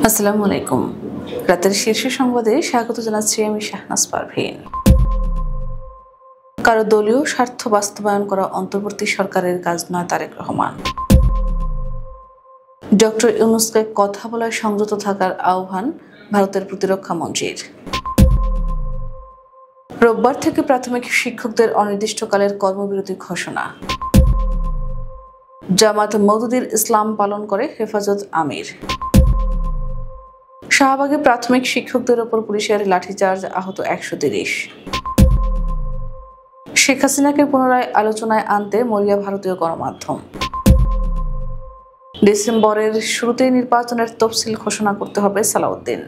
আসসালামু আলাইকুম। রাতের শীর্ষ সংবাদে স্বাগত জানাচ্ছি আমি শাহনাজ পারভীন। কারো দলীয় স্বার্থ বাস্তবায়ন করা অন্তর্বর্তী সরকারের কাজ নয়, তারেক রহমান। ডক্টর ইউনূসকে কথা বলায় সংযত থাকার আহ্বান ভারতের প্রতিরক্ষা মন্ত্রীর। রোববার থেকে প্রাথমিক শিক্ষকদের অনির্দিষ্টকালের কর্মবিরতি ঘোষণা। জামাত মওদুদির ইসলাম পালন করে হেফাজত আমির। শাহবাগে প্রাথমিক শিক্ষকদের ওপর পুলিশের লাঠিচার্জ, আহত 130। শেখ হাসিনাকে পুনরায় আলোচনায় আনতে মরিয়া ভারতীয় গণমাধ্যম। ডিসেম্বরের শুরুতেই নির্বাচনের তফসিল ঘোষণা করতে হবে সালাউদ্দিন।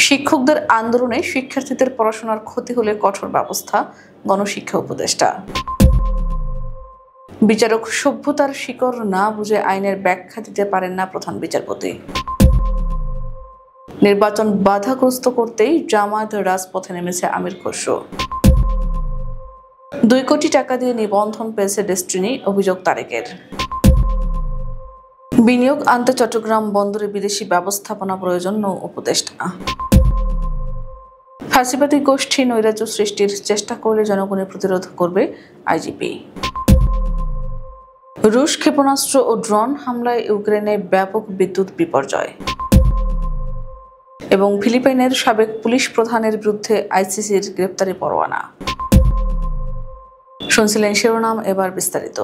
শিক্ষকদের আন্দোলনে শিক্ষার্থীদের পড়াশোনার ক্ষতি হলে কঠোর ব্যবস্থা, গণশিক্ষা উপদেষ্টা। বিচারক সভ্যতার শিকড় না বুঝে আইনের ব্যাখ্যা দিতে পারেন না প্রধান বিচারপতি। নির্বাচন বাধাগ্রস্ত করতেই জামায়াত রাজপথে নেমেছে আমির খসরু। 2 কোটি টাকা দিয়ে নিবন্ধন পেয়েছে ডেস্টিনি, অভিযোগ তারেকের। বিনিয়োগ আনতে চট্টগ্রাম বন্দরে বিদেশি ব্যবস্থাপনা প্রয়োজন, নৌ উপদেষ্টা। ফাঁসিবাদী গোষ্ঠী নৈরাজ্য সৃষ্টির চেষ্টা করলে জনগণের প্রতিরোধ করবে আইজিপি। রুশ ক্ষেপণাস্ত্র ও ড্রোন হামলায় ইউক্রেনে ব্যাপক বিদ্যুৎ বিপর্যয়। এবং ফিলিপাইনের সাবেক পুলিশ প্রধানের বিরুদ্ধে আইসিসির গ্রেপ্তারি পরোয়ানা। শুনছিলেন শিরোনাম, এবার বিস্তারিত।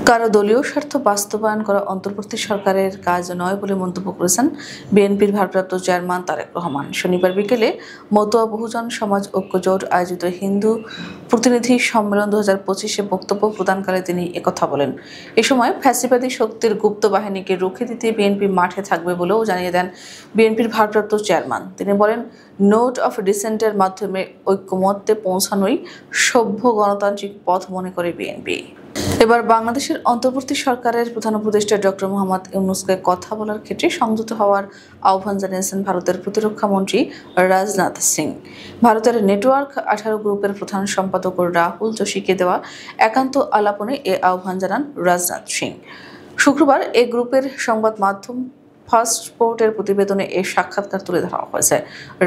কারো দলীয় স্বার্থ বাস্তবায়ন করা অন্তর্বর্তী সরকারের কাজ নয় বলে মন্তব্য করেছেন বিএনপির ভারপ্রাপ্ত চেয়ারম্যান তারেক রহমান। শনিবার বিকেলে মতুয়া বহুজন সমাজ ঐক্য জোট আয়োজিত হিন্দু প্রতিনিধি সম্মেলন 2025-এ বক্তব্য প্রদানকালে তিনি একথা বলেন। এ সময় ফ্যাসিবাদী শক্তির গুপ্ত বাহিনীকে রুখে দিতে বিএনপি মাঠে থাকবে বলেও জানিয়ে দেন বিএনপির ভারপ্রাপ্ত চেয়ারম্যান। তিনি বলেন, নোট অফ ডিসেন্টের মাধ্যমে ঐক্যমত্যে পৌঁছানোই সভ্য গণতান্ত্রিক পথ মনে করে বিএনপি। এবার বাংলাদেশের অন্তর্বর্তী সরকারের প্রধান উপদেষ্টা ডক্টর মোহাম্মদ ইউনূসকে কথা বলার ক্ষেত্রে সংযত হওয়ার আহ্বান জানিয়েছেন ভারতের প্রতিরক্ষা মন্ত্রী রাজনাথ সিং। ভারতের নেটওয়ার্ক 18 গ্রুপের প্রধান সম্পাদক রাহুল যোশীকে দেওয়া একান্ত আলাপনে এ আহ্বান জানান রাজনাথ সিং। শুক্রবার এ গ্রুপের সংবাদ মাধ্যম ফার্স্ট পোর্টের প্রতিবেদনে এই সাক্ষাৎকার তুলে ধরা হয়েছে।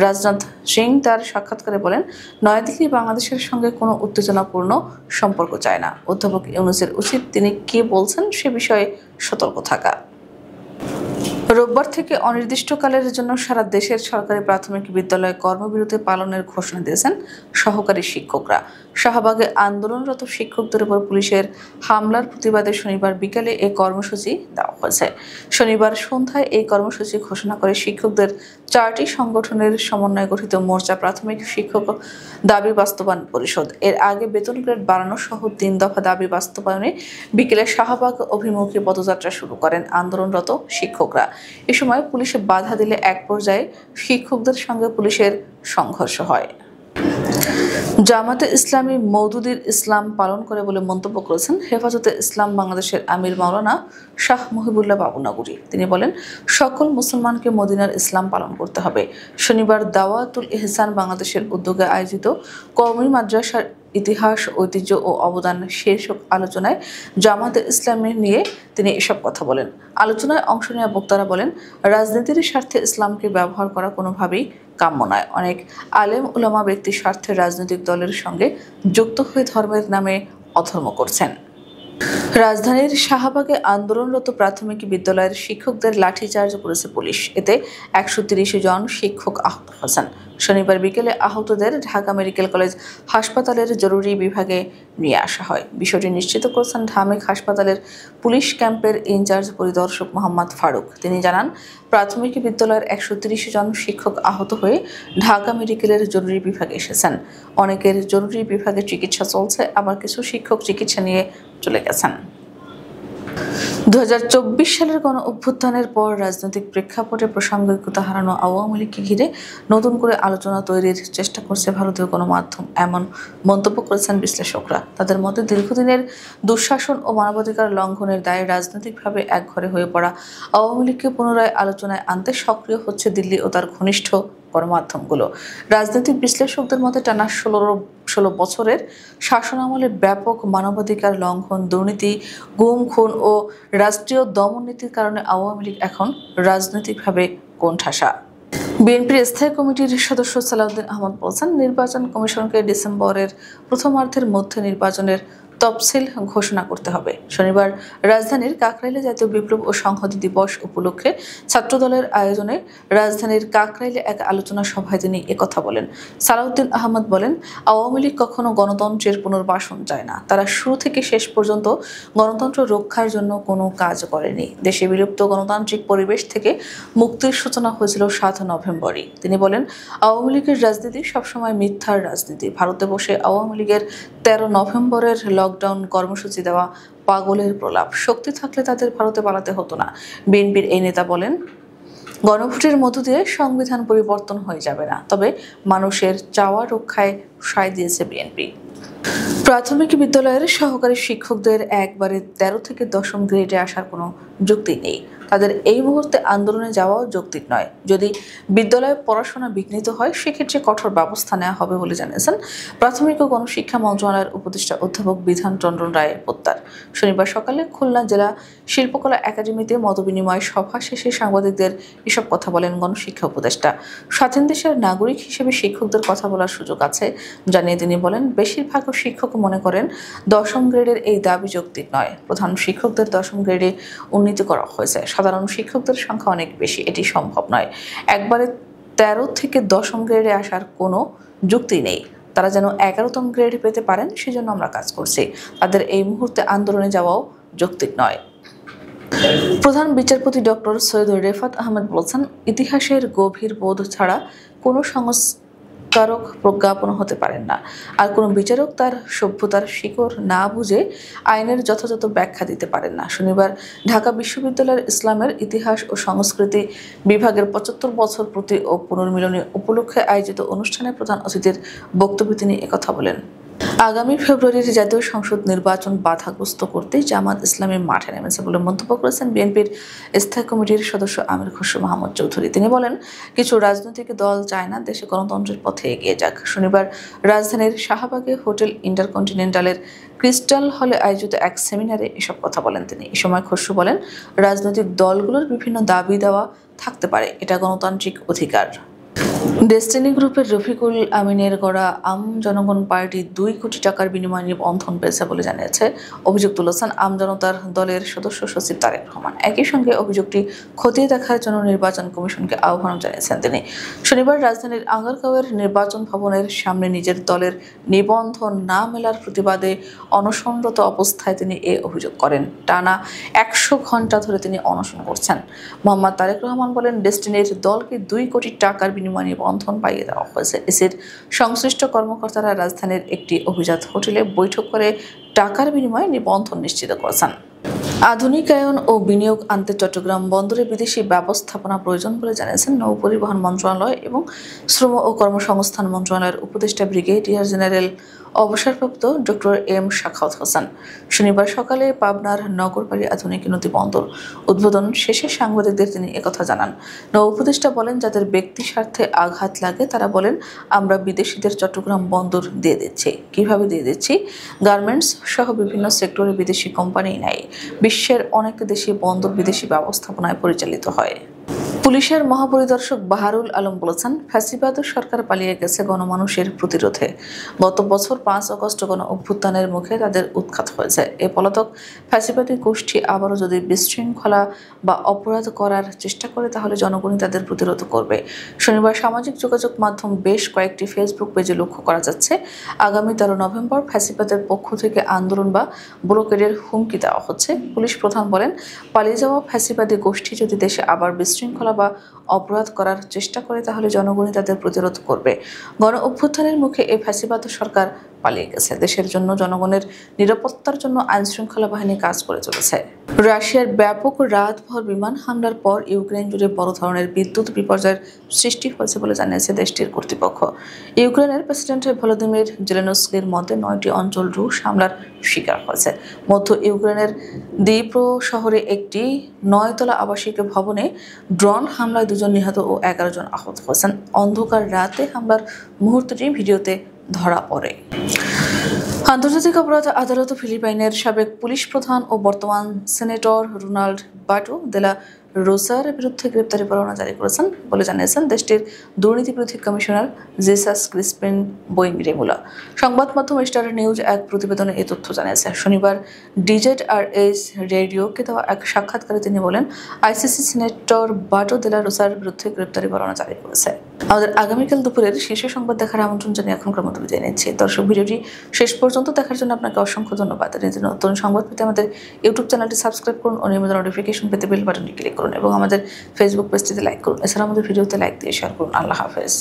রাজনাথ সিং তার সাক্ষাৎকারে বলেন, নয়াদিল্লি বাংলাদেশের সঙ্গে কোনো উত্তেজনাপূর্ণ সম্পর্ক চায় না। অধ্যাপক ইউনূসের উচিত তিনি কি বলছেন সে বিষয়ে সতর্ক থাকা। রোববার থেকে অনির্দিষ্টকালের জন্য সারা দেশের সরকারি প্রাথমিক বিদ্যালয়ে কর্মবিরতি পালনের ঘোষণা দিয়েছেন সহকারী শিক্ষকরা। শাহবাগে আন্দোলনরত শিক্ষকদের উপর পুলিশের হামলার প্রতিবাদে শনিবার বিকেলে এই কর্মসূচি দেওয়া হয়েছে। শনিবার সন্ধ্যায় এই কর্মসূচি ঘোষণা করে শিক্ষকদের 4টি সংগঠনের সমন্বয়ে গঠিত মোর্চা প্রাথমিক শিক্ষক দাবি বাস্তবায়ন পরিষদ। এর আগে বেতন গ্রেড বাড়ানো সহ 3 দফা দাবি বাস্তবায়নে বিকেলে শাহবাগ অভিমুখী পদযাত্রা শুরু করেন আন্দোলনরত শিক্ষকরা। এ সময় পুলিশে বাধা দিলে এক পর্যায়ে শিক্ষকদের সঙ্গে পুলিশের সংঘর্ষ হয়। জামাতে ইসলামী মওদুদির ইসলাম পালন করে বলে মন্তব্য করেছেন হেফাজতে ইসলাম বাংলাদেশের আমির মাওলানা শাহ মহিবুল্লাহ বাবুনগরী। তিনি বলেন, সকল মুসলমানকে মদিনার ইসলাম পালন করতে হবে। শনিবার দাওয়াতুল ইহসান বাংলাদেশের উদ্যোগে আয়োজিত কওমি মাদ্রাসার ইতিহাস, ঐতিহ্য ও অবদান শীর্ষক আলোচনায় জামাতে ইসলামী নিয়ে তিনি এসব কথা বলেন। আলোচনায় অংশ নেওয়া বক্তারা বলেন, রাজনীতির স্বার্থে ইসলামকে ব্যবহার করা কোনোভাবেই কাম্য নয়। অনেক আলেম উলামা ব্যক্তির স্বার্থে রাজনৈতিক দলের সঙ্গে যুক্ত হয়ে ধর্মের নামে অধর্ম করছেন। রাজধানীর শাহবাগে আন্দোলনরত প্রাথমিক বিদ্যালয়ের শিক্ষকদের লাঠিচার্জ করেছে পুলিশ। এতে 130 জন শিক্ষক আহত হয়েছেন। শনিবার বিকেলে আহতদের ঢাকা মেডিকেল কলেজ হাসপাতালের জরুরি বিভাগে নিয়ে আসা হয়। বিষয়টি নিশ্চিত করেছেন ঢামেক হাসপাতালের পুলিশ ক্যাম্পের ইনচার্জ পরিদর্শক মোহাম্মদ ফারুক। তিনি জানান, প্রাথমিক বিদ্যালয়ের 130 জন শিক্ষক আহত হয়ে ঢাকা মেডিকেলের জরুরি বিভাগে এসেছেন। অনেকের জরুরি বিভাগে চিকিৎসা চলছে, আবার কিছু শিক্ষক চিকিৎসা নিয়ে চলে গেছেন। 2024 সালের গণ অভ্যুত্থানের পর রাজনৈতিক প্রেক্ষাপটে প্রাসঙ্গিকতা হারানো আওয়ামী লীগকে ঘিরে নতুন করে আলোচনা তৈরির চেষ্টা করছে ভারতীয় গণমাধ্যম, এমন মন্তব্য করেছেন বিশ্লেষকরা। তাদের মতে, দীর্ঘদিনের দুঃশাসন ও মানবাধিকার লঙ্ঘনের দায়ে রাজনৈতিকভাবে একঘরে হয়ে পড়া আওয়ামী লীগকে পুনরায় আলোচনায় আনতে সক্রিয় হচ্ছে দিল্লি ও তার ঘনিষ্ঠ গণমাধ্যমগুলো। রাজনৈতিক বিশ্লেষকদের মতে, টানা 16 বছরের শাসনামলে ব্যাপক মানবাধিকার লঙ্ঘন, দুর্নীতি, গুম খুন ও রাষ্ট্রীয় দমননীতির কারণে আওয়ামী লীগ এখন রাজনৈতিকভাবে কোণঠাসা। বিএনপির স্থায়ী কমিটির সদস্য সালাউদ্দিন আহমদ বলছেন, নির্বাচন কমিশনকে ডিসেম্বরের প্রথমার্ধের মধ্যে নির্বাচনের তফসিল ঘোষণা করতে হবে। শনিবার রাজধানীর কাকরাইলে জাতীয় বিপ্লব ও সংহতি দিবস উপলক্ষে ছাত্রদলের আয়োজনে রাজধানীর কাকরাইলে এক আলোচনা সভায় তিনি একথা বলেন। সালাউদ্দিন আহমদ বলেন, আওয়ামী লীগ কখনো গণতন্ত্রের পুনর্বাসন চায় না। তারা শুরু থেকে শেষ পর্যন্ত গণতন্ত্র রক্ষার জন্য কোনো কাজ করেনি। দেশে বিলুপ্ত গণতান্ত্রিক পরিবেশ থেকে মুক্তির সূচনা হয়েছিল 7 নভেম্বরই। তিনি বলেন, আওয়ামী লীগের রাজনীতি সবসময় মিথ্যার রাজনীতি। ভারতে বসে আওয়ামী লীগের 13 নভেম্বরের লকডাউন কর্মসূচি দেওয়া পাগলের প্রলাপ। শক্তি থাকলে তাদের ভারতে পালাতে হতো না। বিএনপির এই নেতা বলেন, গণভোটের মধ্য দিয়ে সংবিধান পরিবর্তন হয়ে যাবে না, তবে মানুষের চাওয়া রক্ষায় সায় দিয়েছে বিএনপি। প্রাথমিক বিদ্যালয়ের সহকারী শিক্ষকদের একবারে 13 থেকে 10ম গ্রেডে আসার কোনো যুক্তি নেই। তাদের এই মুহূর্তে আন্দোলনে যাওয়াও যৌক্তিক নয়। যদি বিদ্যালয়ে পড়াশোনা বিঘ্নিত হয়, সেক্ষেত্রে কঠোর ব্যবস্থা নেওয়া হবে বলে জানিয়েছেন প্রাথমিক ও গণশিক্ষা মন্ত্রণালয়ের উপদেষ্টা অধ্যাপক বিধান চন্দ্র রায় পোদ্দার। শনিবার সকালে খুলনা জেলা শিল্পকলা একাডেমিতে মতবিনিময় সভা শেষে সাংবাদিকদের এসব কথা বলেন গণশিক্ষা উপদেষ্টা। স্বাধীন দেশের নাগরিক হিসেবে শিক্ষকদের কথা বলার সুযোগ আছে জানিয়ে তিনি বলেন, বেশিরভাগ শিক্ষক মনে করেন 10ম গ্রেডের এই দাবি যৌক্তিক নয়। প্রধান শিক্ষকদের 10ম গ্রেডে উন্নীত করা হয়েছে। সাধারণ শিক্ষকদের সংখ্যা অনেক বেশি, এটি সম্ভব নয়। একবারে 13 থেকে 10ম গ্রেডে আসার কোনো যুক্তি নেই। তারা যেন 11তম গ্রেড পেতে পারেন, সেজন্য আমরা কাজ করছি। তাদের এই মুহূর্তে আন্দোলনে যাওয়াও যৌক্তিক নয়। প্রধান বিচারপতি ডক্টর সৈয়দ রেফাত আহমেদ বলছেন, ইতিহাসের গভীর বোধ ছাড়া কোনো সংস্কারক প্রজ্ঞাপন হতে পারেন না। আর কোনো বিচারক তার সভ্যতার শিকড় না বুঝে আইনের যথাযথ ব্যাখ্যা দিতে পারেন না। শনিবার ঢাকা বিশ্ববিদ্যালয়ের ইসলামের ইতিহাস ও সংস্কৃতি বিভাগের 75 বছর পূর্তি ও পুনর্মিলনী উপলক্ষে আয়োজিত অনুষ্ঠানে প্রধান অতিথির বক্তব্যে তিনি একথা বলেন। আগামী ফেব্রুয়ারির জাতীয় সংসদ নির্বাচন বাধাগ্রস্ত করতে জামাত ইসলামী মাঠে নেমেছে বলে মন্তব্য করেছেন বিএনপির স্থায়ী কমিটির সদস্য আমির খসরু মাহমুদ চৌধুরী। তিনি বলেন, কিছু রাজনৈতিক দল চায় না দেশে গণতন্ত্রের পথে এগিয়ে যাক। শনিবার রাজধানীর শাহবাগে হোটেল ইন্টারকন্টিনেন্টালের ক্রিস্টাল হলে আয়োজিত এক সেমিনারে এসব কথা বলেন তিনি। এ সময় খসরু বলেন, রাজনৈতিক দলগুলোর বিভিন্ন দাবি দেওয়া থাকতে পারে, এটা গণতান্ত্রিক অধিকার। ডেস্টিনি গ্রুপের রফিকুল আমিনের গড়া আম জনগণ পার্টি 2 কোটি টাকার বিনিময়ে নিবন্ধন পেয়েছে বলে জানিয়েছে অভিযোগ তুলেছেন আম জনতার দলের সদস্য সচিব তারেক রহমান। একই সঙ্গে অভিযোগটি খতিয়ে দেখার জন্য নির্বাচন কমিশনকে আহ্বান জানিয়েছেন তিনি। শনিবার রাজধানীর আগারগাঁওয়ের নির্বাচন ভবনের সামনে নিজের দলের নিবন্ধন না মেলার প্রতিবাদে অনশনরত অবস্থায় তিনি এ অভিযোগ করেন। টানা 100 ঘণ্টা ধরে তিনি অনশন করছেন। মোহাম্মদ তারেক রহমান বলেন, ডেস্টিনির দলকে 2 কোটি টাকার বিনিময়ে নিবন্ধন পাইয়ে দেওয়া হয়েছে। এসির সংশ্লিষ্ট কর্মকর্তারা রাজধানীর একটি অভিজাত হোটেলে বৈঠক করে টাকার বিনিময়ে নিবন্ধন নিশ্চিত করেছেন। আধুনিকায়ন ও বিনিয়োগ আনতে চট্টগ্রাম বন্দরে বিদেশি ব্যবস্থাপনা প্রয়োজন বলে জানিয়েছেন নৌ পরিবহন মন্ত্রণালয় এবং শ্রম ও কর্মসংস্থান মন্ত্রণালয়ের উপদেষ্টা ব্রিগেডিয়ার জেনারেল অবসরপ্রাপ্ত ডক্টর এম শাখাওয়াত হোসেন। শনিবার সকালে পাবনার নগরবাড়ি আধুনিক নদী বন্দর উদ্বোধন শেষে সাংবাদিকদের তিনি একথা জানান। নৌ উপদেষ্টা বলেন, যাদের ব্যক্তি স্বার্থে আঘাত লাগে তারা বলেন, আমরা বিদেশিদের চট্টগ্রাম বন্দর দিয়ে দিচ্ছি। কিভাবে দিয়ে দিচ্ছি? গার্মেন্টস সহ বিভিন্ন সেক্টরে বিদেশি কোম্পানি নেয়। বিশ্বের অনেক দেশে বন্দর বিদেশি ব্যবস্থাপনায় পরিচালিত হয়। পুলিশের মহাপরিদর্শক বাহারুল আলম বলেছেন, ফ্যাসিবাদ সরকার পালিয়ে গেছে গণমানুষের প্রতিরোধে। গত বছর 5 আগস্ট গণ অভ্যুত্থানের মুখে তাদের উৎখাত হয়েছে। এ পলাতক ফ্যাসিবাদী গোষ্ঠী আবারও যদি বিশৃঙ্খলা বা অপরাধ করার চেষ্টা করে, তাহলে জনগণই তাদের প্রতিরোধ করবে। শনিবার সামাজিক যোগাযোগ মাধ্যম বেশ কয়েকটি ফেসবুক পেজে লক্ষ্য করা যাচ্ছে, আগামী 13 নভেম্বর ফ্যাসিবাদের পক্ষ থেকে আন্দোলন বা ব্লকেডের হুমকি দেওয়া হচ্ছে। পুলিশ প্রধান বলেন, পালিয়ে যাওয়া ফ্যাসিবাদী গোষ্ঠী যদি দেশে আবার বিশৃঙ্খলা বা অপরাধ করার চেষ্টা করে, তাহলে জনগণই তাদের প্রতিরোধ করবে। গণ অভ্যুত্থানের মুখে এই ফ্যাসিবাদ সরকার পালিয়ে গেছে। দেশের জন্য, জনগণের নিরাপত্তার জন্য আইনশৃঙ্খলা বাহিনী কাজ করে চলেছে। রাশিয়ার ব্যাপক রাতভর বিমান হামলার পর ইউক্রেন জুড়ে বড় ধরনের বিদ্যুৎ বিপর্যয়ের সৃষ্টি হয়েছে বলে জানিয়েছে দেশটির কর্তৃপক্ষ। ইউক্রেনের প্রেসিডেন্ট ভলোদিমির জেলেনস্কির মতে 9টি অঞ্চল রুশ হামলার শিকার হয়েছে। মধ্য ইউক্রেনের দ্নিপ্রো শহরে একটি 9তলা আবাসিক ভবনে ড্রোন হামলায় 2 জন নিহত ও 11 জন আহত হয়েছেন। অন্ধকার রাতে হামলার মুহূর্তটি ভিডিওতে ধরা পড়ে। আন্তর্জাতিক অপরাধ আদালত ফিলিপাইনের সাবেক পুলিশ প্রধান ও বর্তমান সেনেটর রোনাল্ড বাটো দেলা রোসার বিরুদ্ধে গ্রেপ্তারি পরোয়ানা জারি করেছেন বলে জানিয়েছেন দেশটির দুর্নীতি বিরোধী কমিশনার জেসাস ক্রিসপিন বোইংরেমুলা। সংবাদ মাধ্যম স্টার নিউজ এক প্রতিবেদনে এই তথ্য জানিয়েছে। শনিবার DZRH রেডিওকে দেওয়া এক সাক্ষাৎকারে তিনি বলেন, আইসিসি সেনেটর বাটো দেলা রোসার বিরুদ্ধে গ্রেপ্তারি পরোয়ানা জারি করেছে। আমাদের আগামীকাল দুপুরের শীর্ষ সংবাদ দেখার আমন্ত্রণ জানিয়ে এখনকার মতো বিদায় নিচ্ছি। দর্শক, ভিডিওটি শেষ পর্যন্ত দেখার জন্য আপনাকে অসংখ্য ধন্যবাদ। নতুন সংবাদ পেতে আমাদের ইউটিউব চ্যানেলটি সাবস্ক্রাইব করুন ও নিয়মিত নোটিফিকেশন পেতে বেল বাটনটি ক্লিক করুন এবং আমাদের ফেসবুক পেজটিতে লাইক করুন। এছাড়া আমাদের ভিডিওতে লাইক দিয়ে শেয়ার করুন। আল্লাহ হাফেজ।